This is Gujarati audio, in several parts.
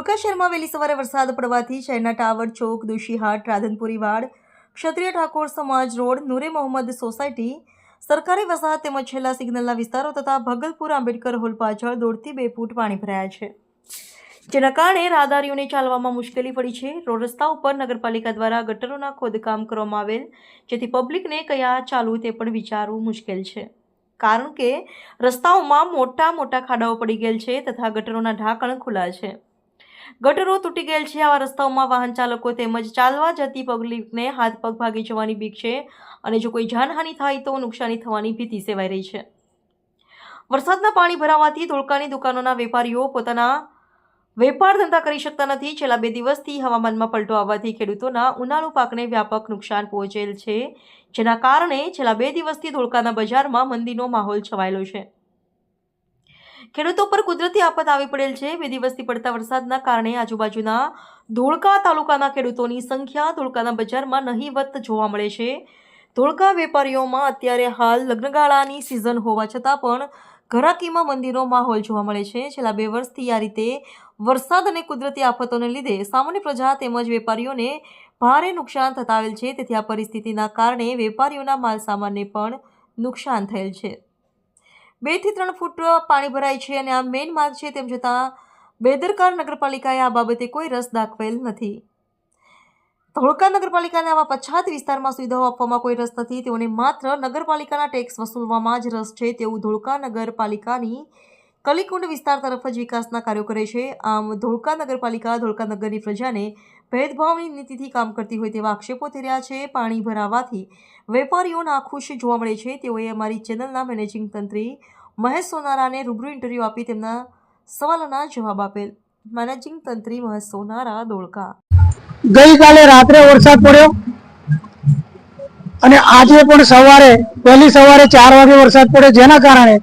ધોળકા શહેરમાં વહેલી સવારે વરસાદ પડવાથી શહેરના ટાવર ચોક, દોશીહાટ, રાધનપુરી વાડ, ક્ષત્રિય ઠાકોર સમાજ રોડ, નૂરે મોહમ્મદ સોસાયટી, સરકારી વસાહત તેમજ છેલ્લા સિગ્નલના વિસ્તારો તથા ભગલપુર આંબેડકર હોલ પાછળ 2 થી 2 ફૂટ પાણી ભરાયા છે, જેના કારણે રાહદારીઓને ચાલવામાં મુશ્કેલી પડી છે। રોડ રસ્તા ઉપર નગરપાલિકા દ્વારા ગટરોના ખોદકામ કરવામાં આવેલ, જેથી પબ્લિકને કયા ચાલવું તે પણ વિચારવું મુશ્કેલ છે, કારણ કે રસ્તાઓમાં મોટા મોટા ખાડાઓ પડી ગયેલ છે તથા ગટરોના ઢાંકણ ખુલ્લા છે। ગટરો તૂટી ગયેલ છે। આવા રસ્તાઓમાં વાહન ચાલકો તેમજ ચાલવા જતી પબ્લિકને હાથ પગ ભાગી જવાની બીક છે અને જો કોઈ જાનહાનિ થાય તો નુકસાની થવાની ભીતિ સેવાઈ રહી છે। વરસાદના પાણી ભરાવાથી ધોળકાની દુકાનોના વેપારીઓ પોતાના વેપાર ધંધા કરી શકતા નથી। છેલ્લા 2 દિવસથી હવામાનમાં પલટો આવવાથી ખેડૂતોના ઉનાળુ પાકને વ્યાપક નુકસાન પહોંચેલ છે, જેના કારણે છેલ્લા 2 દિવસથી ધોળકાના બજારમાં મંદીનો માહોલ છવાયેલો છે। ખેડૂતો પર કુદરતી આફત આવી પડેલ છે। 2 દિવસથી પડતા વરસાદના કારણે આજુબાજુના ધોળકા તાલુકાના ખેડૂતોની સંખ્યા ધોળકાના બજારમાં નહીવત જોવા મળે છે। ધોળકા વેપારીઓમાં અત્યારે હાલ લગ્નગાળાની સિઝન હોવા છતાં પણ ઘરાકીમાં મંદીનો માહોલ જોવા મળે છે। છેલ્લા 2 વર્ષથી આ રીતે વરસાદ અને કુદરતી આફતોને લીધે સામાન્ય પ્રજા તેમજ વેપારીઓને ભારે નુકસાન થતા આવેલ છે, તેથી આ પરિસ્થિતિના કારણે વેપારીઓના માલ સામાનને પણ નુકસાન થયેલ છે। 2 થી 3 ફૂટ પાણી ભરાય છે અને આ મેઇન માર્ગ છે, તેમ છતાં બેદરકાર નગરપાલિકાએ આ બાબતે કોઈ રસ દાખવેલ નથી। ધોળકા નગરપાલિકાને આવા પછાત વિસ્તારમાં સુવિધાઓ આપવામાં કોઈ રસ નથી, તેઓને માત્ર નગરપાલિકાના ટેક્સ વસૂલવામાં જ રસ છે તેવું ધોળકા નગરપાલિકાની કલીકુંડ વિસ્તાર તરફ જ વિકાસના કાર્યો કરે છે। આમ ધોળકા નગરપાલિકા ધોળકા નગરની પ્રજાને ભેદભાવની નીતિથી કામ કરતી હોય તેવા આક્ષેપો થઈ રહ્યા છે। પાણી ભરાવાથી વેપારીઓ નાખુશ જોવા મળે છે। તેઓએ અમારી ચેનલના મેનેજિંગ તંત્રી મહેશ સોનારાને રૂબરૂ ઇન્ટરવ્યૂ આપી તેમના સવાલોના જવાબ આપેલ। મેનેજિંગ તંત્રી મહેશ સોનારા, ધોળકા। ગઈકાલે રાત્રે વરસાદ પડ્યો અને આજે પણ સવારે વહેલી સવારે 4 વાગે વરસાદ પડ્યો, જેના કારણે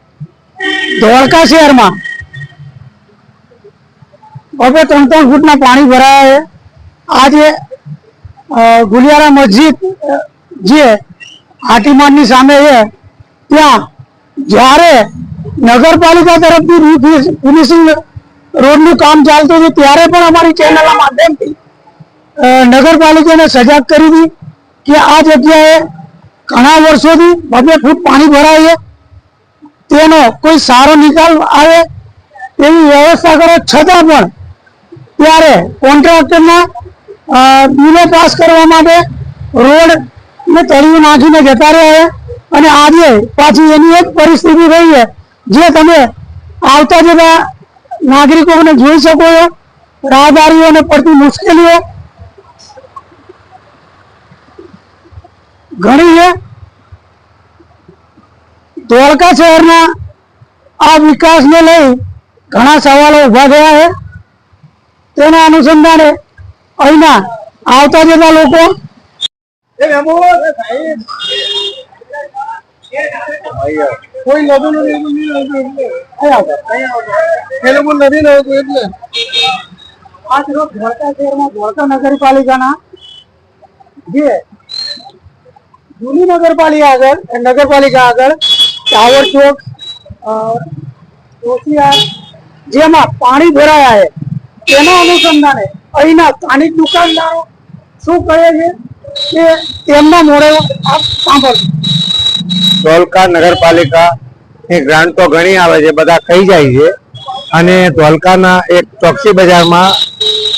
ધોળકા શહેરમાં હવે 3 ફૂટના પાણી ભરાયા છે। આજે ગુલિયારા મસ્જિદ જે હાટીમારની સામે છે ત્યાં જ્યારે નગરપાલિકા તરફથી ફિનિશિંગ રોડનું કામ ચાલતું હતું ત્યારે પણ અમારી ચેનલના માધ્યમથી નગરપાલિકાને સજાગ કરી હતી કે આ જગ્યાએ ઘણા વર્ષોથી 2 ફૂટ પાણી ભરાય છે, તેનો કોઈ સારો નિકાલ આવે તેવી વ્યવસ્થા કરે, છતાં પણ ત્યારે કોન્ટ્રાક્ટરના બિલો પાસ કરવા માટે રોડને તળિયું નાખીને જતા રહ્યા છે અને આજે પાછી એની એક પરિસ્થિતિ થઈ છે જે તમે આવતા જતા નાગરિકોને જોઈ શકો છો। રાહદારીઓને પડતી મુશ્કેલીઓ ઘણી છે। ધોળકા શહેરના આ વિકાસને લઈ ઘણા સવાલો ઉભા થયા છે। તેના અનુસંધાને અહીંના આવતા જતા લોકો કોઈ નદી નથી એટલે આજ રોજ ધોળકા શહેરમાં ધોળકા નગરપાલિકાના જે જૂની નગરપાલિકા આગળ ટાવર ચોક, જેમાં પાણી ભરાયા છે, તેના અનુસંધાને અહીંના સ્થાનિક દુકાનદારો શું કહે છે કે તેમના મોડે સાંભળો। ધોળકા નગરપાલિકા ની ગ્રાન્ટ તો ઘણી આવે છે, બધા ખાઈ જાય છે અને ધોળકાના એક ચોકસી બજારમાં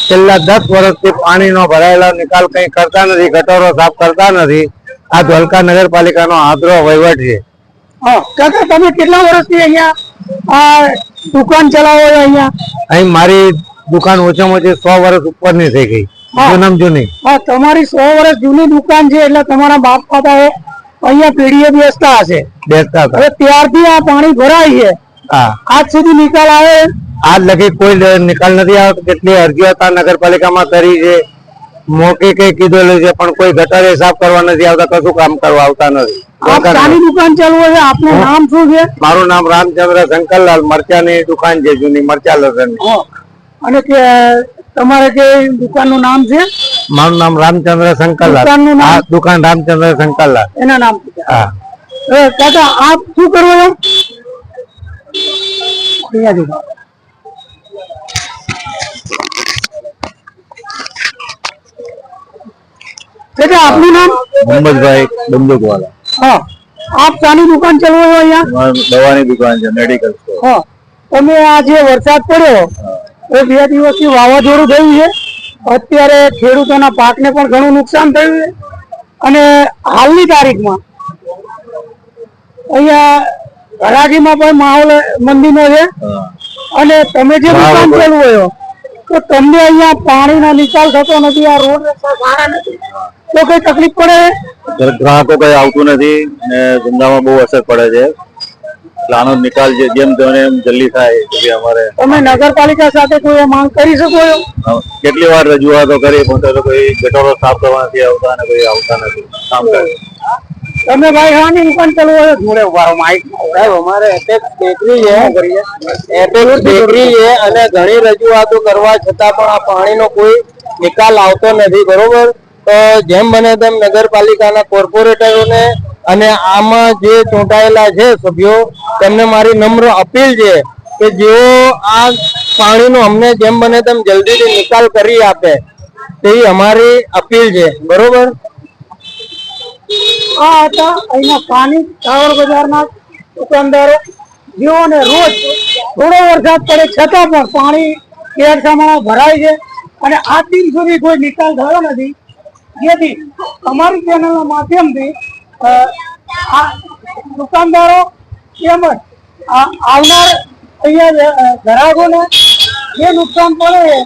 છેલ્લા 10 વર્ષથી પાણીનો ભરાયેલો નિકાલ કંઈ કરતા નથી, ગટરો સાફ કરતા નથી। આ ધોળકા નગરપાલિકાનો આદરો વહીવટ છે। કાકા, તમે કેટલા વર્ષથી અહીંયા દુકાન ચલાવો છો? અહીં મારી દુકાન ઓછામાં ઓછી 100 વર્ષ ઉપરની થઈ ગઈ, જૂની। તમારી 100 વર્ષ જૂની દુકાન છે એટલે તમારા બાપ દાદાઓ અહીંયા પેઢીએ બેસતા હશે? બેસતા હતા। હવે ત્યારથી આ પાણી ભરાય છે, આજ સુધી નિકાલ આવે? આજ લગી કોઈ નિકાલ નથી આવતો। કેટલી અરજીઓ નગરપાલિકામાં કરી છે, મૌખિકે કીધેલું છે, પણ કોઈ ગટરે સાફ કરવા નથી આવતા, કશું કામ કરવા આવતા નથી। નાની દુકાન ચાલુ છે, આપનું નામ શું છે? મારું નામ રામચંદ્ર શંકરલાલ, મરચાની દુકાન છે, જૂની મરચા લસણની। અને કે તમારે કે દુકાનનું નામ છે? મારું નામ રામચંદ્ર શંકરલાલ, આ દુકાન રામચંદ્ર શંકરલાલ એના નામ। હા કાકા, આપ શું કરો છો? बेटा आपનું નામ? મોહમ્મદભાઈ બંદૂકવાલા. हाँ आप चानी दुकान चलવો છો અહીંયા? દવાની દુકાન છે, મેડિકલ સ્ટોર. હા તમે આ જે વરસાદ પડ્યો એ 2 દિવસથી વાવાઝોડું થયું છે, અત્યારે ખેડૂતોના પાકને પણ ઘણું નુકસાન થયું છે અને હાલની તારીખમાં અહીંયા હરાજીમાં પણ માહોલ મંદીનો છે અને તમે જે દુકાન ચલાવો છો તો તમને અહીંયા પાણીનો નિકાલ થતો નથી, આ રોડ રસ્તા સારા નથી તો કઈ તકલીફ પડે? ગ્રાહકો કઈ આવતું નથી ને ધંધામાં બહુ અસર પડે છે. એટલે આનો નિકાલ જેમ તેને એમ જલ્દી થાય કે અમારે. તમે નગરપાલિકા સાથે કોઈ માંગ કરી શકો છો? કેટલી વાર રજૂઆતો કરી પણ તે લોકો ગટરો સાફ કરવા નથી આવતા અને કોઈ આવતા નથી કામ કરે. તમે ભાઈ હાની દુકાન ચલાવો છો? જોડે ઉભારો માઈક. સાહેબ અમારે એપેક્સ બેકરી છે, એપેક્સ બેકરી છે અને ઘણી રજૂઆતો કરવા છતાં પણ આ પાણીનો કોઈ નિકાલ આવતો નથી. બરોબર, તો જેમ બને તેમ નગરપાલિકાના કોર્પોરેટરોને અને આમાં જે ચૂંટાયેલા છે સભ્યો તેમને મારી નમ્ર અપીલ છે કે જેઓ આ પાણીનો અમને જેમ બને તેમ જલ્દીથી નિકાલ કરી આપે તેવી અમારી અપીલ છે. બરોબર. આ હતા અહીંના સ્થાનિક ટાવર બજારના દુકાનદારો જેઓને રોજ થોડો વરસાદ પડે છતાં પણ પાણી કેરસામાં ભરાય છે અને આજ દિન સુધી કોઈ નિકાલ થયો નથી, જેથી અમારી ચેનલના માધ્યમથી આ દુકાનદારો તેમજ આવનાર અહીંયા ગ્રાહકોને જે નુકસાન પડે છે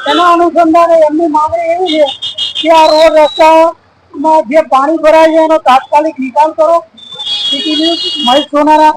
તેના અનુસંધાને એમની માંગણી એવી છે કે આ રોડ રસ્તામાં જે પાણી ભરાય છે એનો તાત્કાલિક નિકાલ કરો. City news Mahesh Sonara.